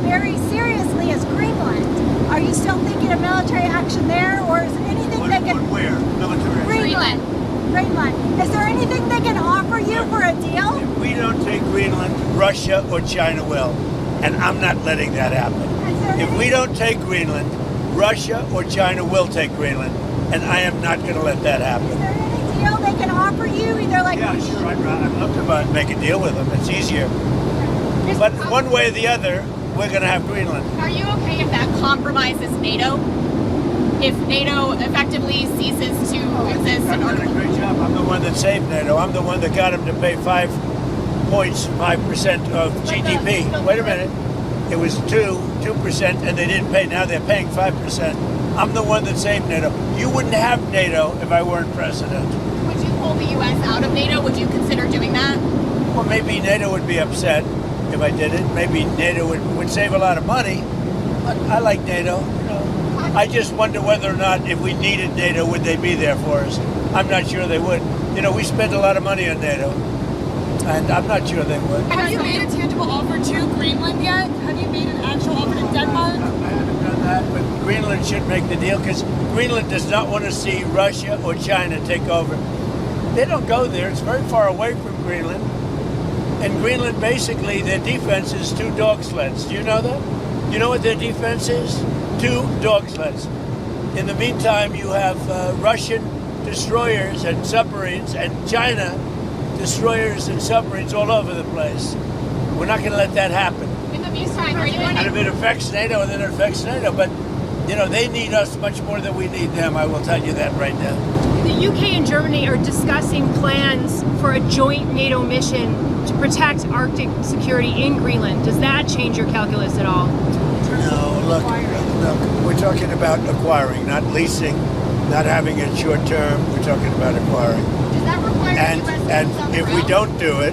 very seriously is Greenland. Are you still thinking of military action there, or is there anything they can... Where? Military Greenland. Greenland. Is there anything they can offer you for a deal? If we don't take Greenland, Russia or China will. And I'm not letting that happen. If we don't take Greenland, Russia or China will take Greenland. And I am not going to let that happen. Is there any deal they can offer you? Either like... Yeah, sure. I'd love to make a deal with them. It's easier. But one way or the other, we're going to have Greenland. Are you okay if that compromises NATO? If NATO effectively ceases to exist? I've done a great job. I'm the one that saved NATO. I'm the one that got them to pay 5% of GDP. Wait a minute. It was 2%, and they didn't pay. Now they're paying 5%. I'm the one that saved NATO. You wouldn't have NATO if I weren't president. Would you pull the U.S. out of NATO? Would you consider doing that? Well, maybe NATO would be upset if I did it. Maybe NATO would save a lot of money. But I like NATO. I just wonder whether or not if we needed NATO, would they be there for us? I'm not sure they would. We spent a lot of money on NATO, and I'm not sure they would. Have you made a tangible offer to Greenland yet? Have you made an actual offer to Denmark? I haven't done that, but Greenland should make the deal because Greenland does not want to see Russia or China take over. They don't go there. It's very far away from Greenland. And Greenland, basically, their defense is 2 dog sleds. Do you know that? You know what their defense is? 2 dog sleds. In the meantime, you have Russian destroyers and submarines and China destroyers and submarines all over the place. We're not going to let that happen. In the meantime, are you going And if it affects NATO, then it affects NATO. But, they need us much more than we need them. I will tell you that right now. The UK and Germany are discussing plans for a joint NATO mission to protect Arctic security in Greenland. Does that change your calculus at all? No, look, we're talking about acquiring, not leasing, not having it short term. We're talking about acquiring. Does that require And if we don't do it,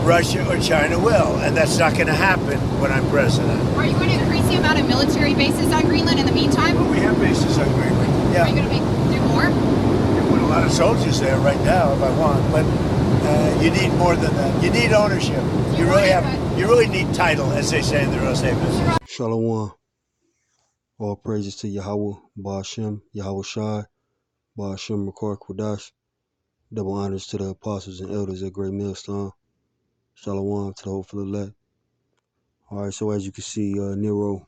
Russia or China will, and that's not going to happen when I'm president. Are you going to increase the amount of military bases on Greenland in the meantime? Well, we have bases on Greenland. Yeah. Are you going to do more? I put a lot of soldiers there right now if I want, but you need more than that. You need ownership. You really need title, as they say in the real estate business. Shalom. All praises to Yahweh, Ba'ashem, Yahweh Shai, Ba'ashem Makar Kodash. Double honors to the apostles and elders at Great Millstone. Shalom to the hopeful elect. All right, so as you can see, N.A.T.O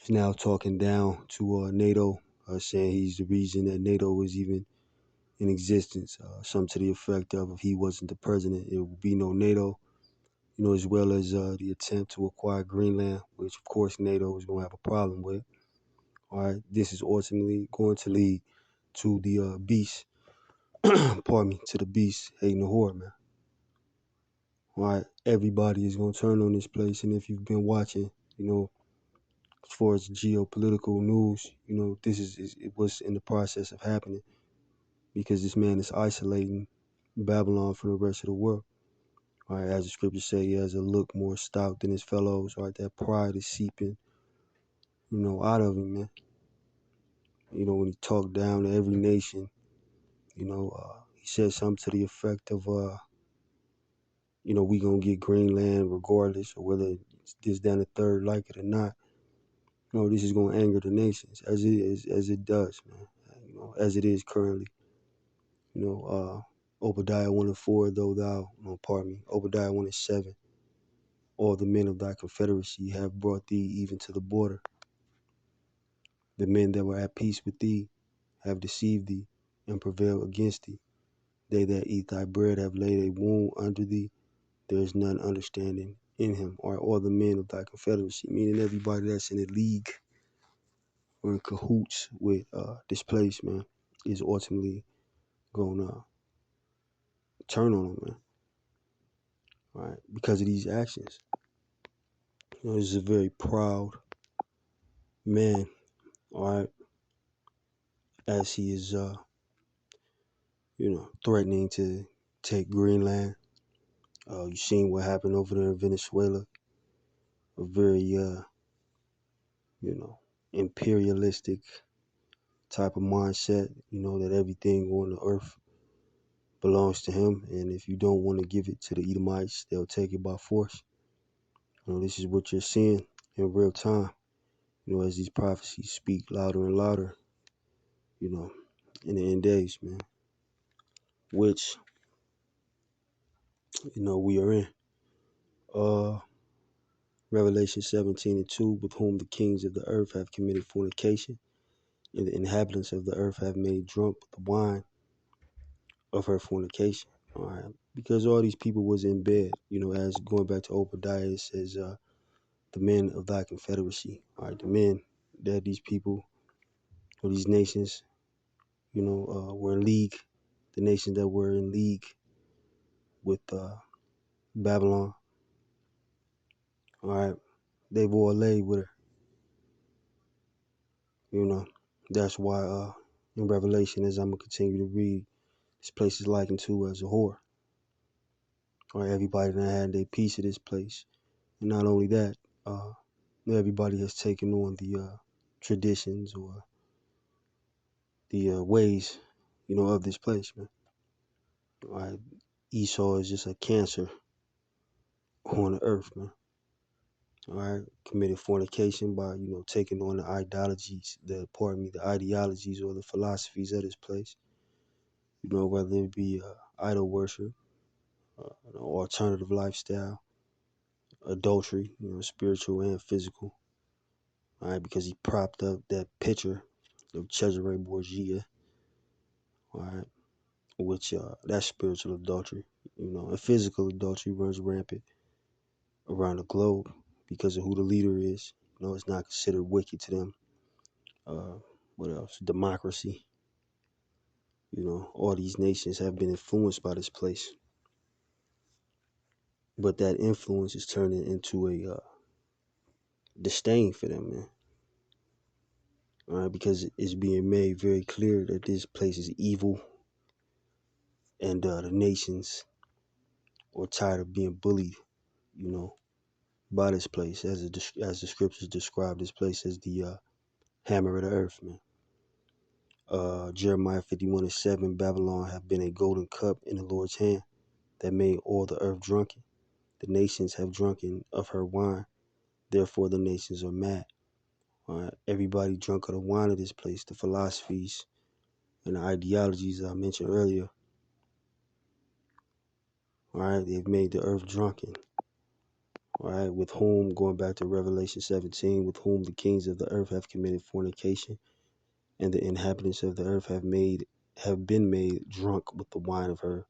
is now talking down to NATO, saying he's the reason that NATO was even in existence. Something to the effect of, if he wasn't the president, it would be no NATO. As well as the attempt to acquire Greenland, which of course NATO is going to have a problem with. All right, this is ultimately going to lead to the beast, pardon me, to the beast hating the whore, man. All right, everybody is going to turn on this place, and if you've been watching, as far as geopolitical news, this is it was in the process of happening because this man is isolating Babylon from the rest of the world. All right, as the scriptures say, he has a look more stout than his fellows. All right, that pride is seeping, out of him, man. When he talked down to every nation, he said something to the effect of, we gonna get Greenland regardless, or whether it's this, that, and the third, like it or not. This is gonna anger the nations, as it does, man. As it is currently. Obadiah 1:4, though thou, Obadiah 1:7. All the men of thy confederacy have brought thee even to the border. The men that were at peace with thee have deceived thee and prevailed against thee. They that eat thy bread have laid a wound under thee. There is none understanding in him. Are all the men of thy confederacy, meaning everybody that's in a league or in cahoots with this place, man, is ultimately gonna turn on them, man. All right, because of these actions. This is a very proud man, all right, as he is threatening to take Greenland. You've seen what happened over there in Venezuela. A very, imperialistic type of mindset, that everything on the earth belongs to him. And if you don't want to give it to the Edomites, they'll take it by force. This is what you're seeing in real time. As these prophecies speak louder and louder. In the end days, man. Which we are in. Revelation 17:2, with whom the kings of the earth have committed fornication, and the inhabitants of the earth have made drunk with the wine of her fornication. All right. Because all these people was in bed, as going back to Obadiah, it says, the men of thy confederacy. All right, the men that these people or these nations, were in league, the nations that were in league with Babylon. All right, they've all laid with her. That's why in Revelation, as I'm gonna continue to read, this place is likened to as a whore. All right, everybody that had their piece of this place, and not only that, everybody has taken on the traditions or the ways, of this place, man. All right, Esau is just a cancer on the earth, man. All right, committed fornication by taking on the ideologies or the philosophies of this place. Whether it be idol worship, an alternative lifestyle, adultery, spiritual and physical. All right, because he propped up that picture of Cesare Borgia. All right, which that's spiritual adultery. And physical adultery runs rampant around the globe because of who the leader is. It's not considered wicked to them. What else? Democracy. All these nations have been influenced by this place, but that influence is turning into a disdain for them, man. All right, because it's being made very clear that this place is evil, and the nations are tired of being bullied, by this place, as the scriptures describe this place as the hammer of the earth, man. Jeremiah 51:7, Babylon have been a golden cup in the Lord's hand that made all the earth drunken. The nations have drunken of her wine, therefore the nations are mad. All right, everybody drunk of the wine of this place, the philosophies and the ideologies I mentioned earlier. All right, they've made the earth drunken. All right, with whom, going back to Revelation 17, with whom the kings of the earth have committed fornication, and the inhabitants of the earth have been made drunk with the wine of her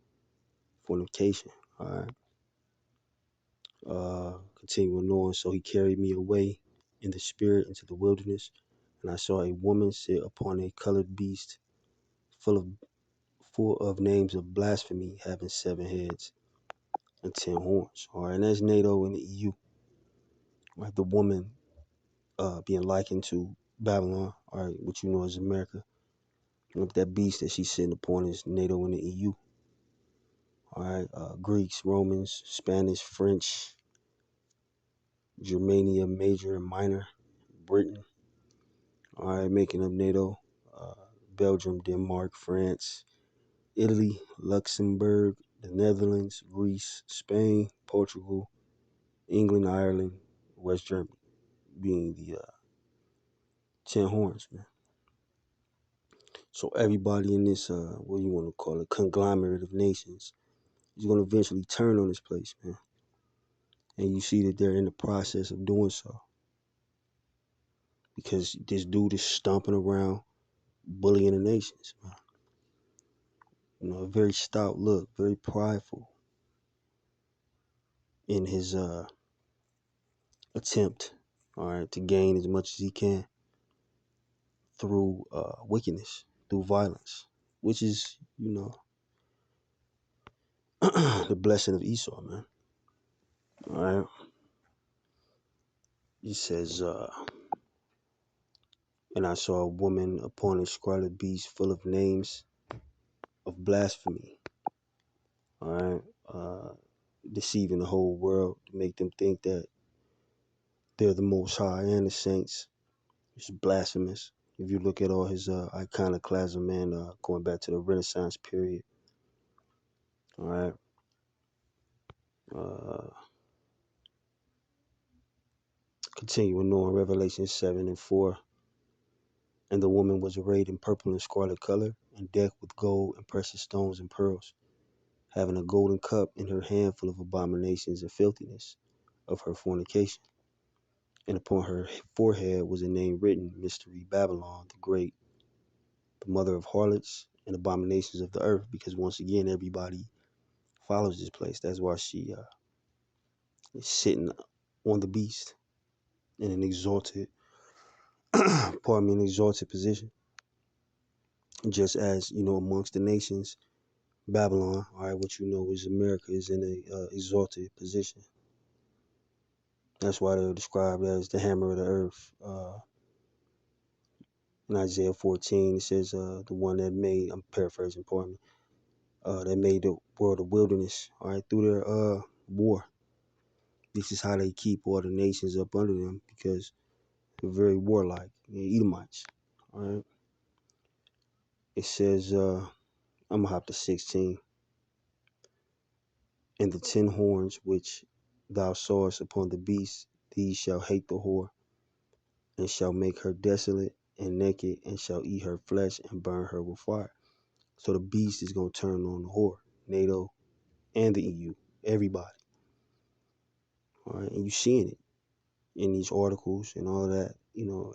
fornication. All right. Continuing on, so he carried me away in the spirit into the wilderness, and I saw a woman sit upon a colored beast, full of names of blasphemy, having 7 heads and 10 horns. All right, and that's NATO and the EU. Right, the woman being likened to Babylon. All right, which is America. Look, that beast that she's sitting upon is NATO and the EU. All right, Greeks, Romans, Spanish, French, Germania, Major and Minor, Britain. All right, making up NATO. Belgium, Denmark, France, Italy, Luxembourg, the Netherlands, Greece, Spain, Portugal, England, Ireland, West Germany, being the 10 horns, man. So everybody in this, what you want to call it, conglomerate of nations, is going to eventually turn on this place, man. And you see that they're in the process of doing so. Because this dude is stomping around, bullying the nations, man. A very stout look, very prideful in his attempt, all right, to gain as much as he can through wickedness, through violence, which is, the blessing of Esau, man. All right. He says, and I saw a woman upon a scarlet beast full of names of blasphemy. All right. Deceiving the whole world to make them think that they're the Most High and the saints. It's blasphemous. If you look at all his iconoclasm, man, going back to the Renaissance period. All right. Continuing on, Revelation 7:4. And the woman was arrayed in purple and scarlet color, and decked with gold and precious stones and pearls, having a golden cup in her hand full of abominations and filthiness of her fornication. And upon her forehead was a name written, Mystery Babylon the Great, the mother of harlots and abominations of the earth. Because once again, everybody follows this place. That's why she is sitting on the beast in an exalted, pardon me, an exalted position. Just as, amongst the nations, Babylon, all right, what you know is America, is in a exalted position. That's why they're described as the hammer of the earth. In Isaiah 14, it says, the one that made, I'm paraphrasing, pardon me, that made the world a wilderness, all right, through their war. This is how they keep all the nations up under them, because they're very warlike, Edomites, all right. It says, I'm going to hop to 16. And the 10 horns which thou sawest upon the beast, these shall hate the whore, and shall make her desolate and naked, and shall eat her flesh and burn her with fire. So the beast is going to turn on the whore, NATO and the EU, everybody. All right, and you're seeing it in these articles and all that.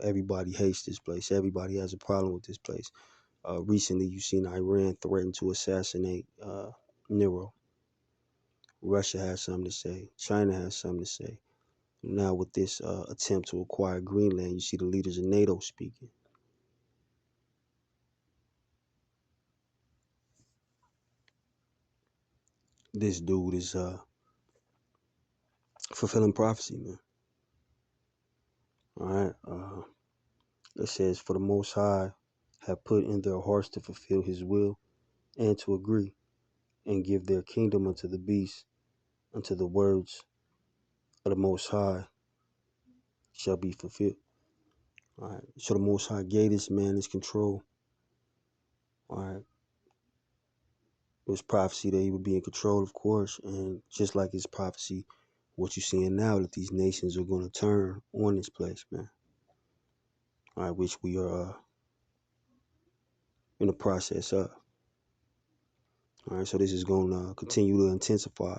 Everybody hates this place. Everybody has a problem with this place. Recently, you've seen Iran threaten to assassinate Nero. Russia has something to say. China has something to say. Now with this attempt to acquire Greenland, you see the leaders of NATO speaking. This dude is fulfilling prophecy, man. All right. It says, for the Most High have put in their hearts to fulfill his will and to agree and give their kingdom unto the beast, unto the words of the Most High shall be fulfilled. All right. So the Most High gave this man his control. All right. It was prophecy that he would be in control, of course. And just like his prophecy, what you're seeing now, that these nations are going to turn on this place, man. All right. Which we are in the process of. All right. So this is going to continue to intensify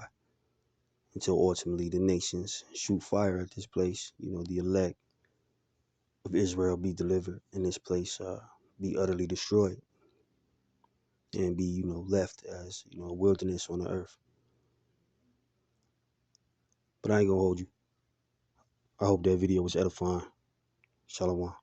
until ultimately the nations shoot fire at this place. The elect of Israel be delivered, and this place be utterly destroyed and be, left as, a wilderness on the earth. But I ain't gonna hold you. I hope that video was edifying. Shalom.